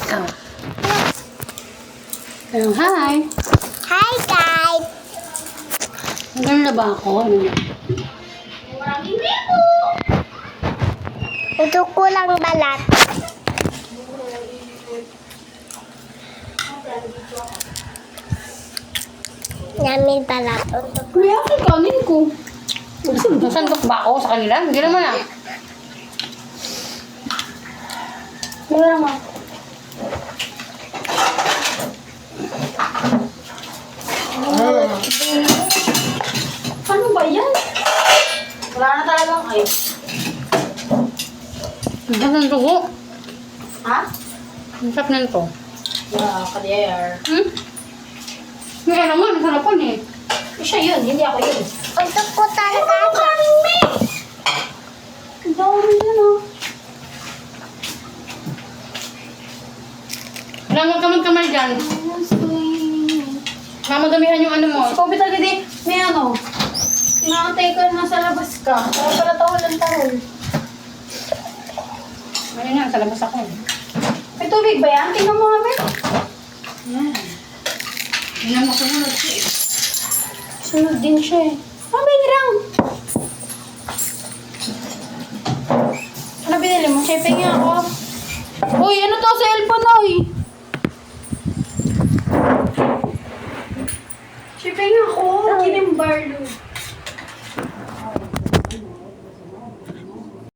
Ikaw. Pero hi. Hi guys! Hanggang na ba ako? Ano na? Ito ko lang balat. Namin balat. Kuya, ako kanin ko. Nasandok ba ako sa kanila? Hindi naman ah. Hindi naman. Ano ba yan? Wala na talagang ice. Ang sarap ng dugo. Ha? Ang sarap ng to. Yeah, kadier. May ano nga, nasarap po eh. Siya yun, hindi ako yun. Ito ko talaga. Ang dami yan ah. Kailangan ka magkamay dyan. Mamadamihan yung ano mo. Si Kobe talaga di, may ano, inaantay ko na sa labas ka. Kaya pala tahol ang tahol. Ayun na, sa labas ako eh. May tubig ba yan? Tingnan mo nga, Ben. Yan. Yan mo sumunod siya eh. Sunod din siya eh. Ah, may nirang. Ano binili mo? Shipping nga ako. Uy, ano to? Cellphone, oy. Shipping ako. Kinimbarlo.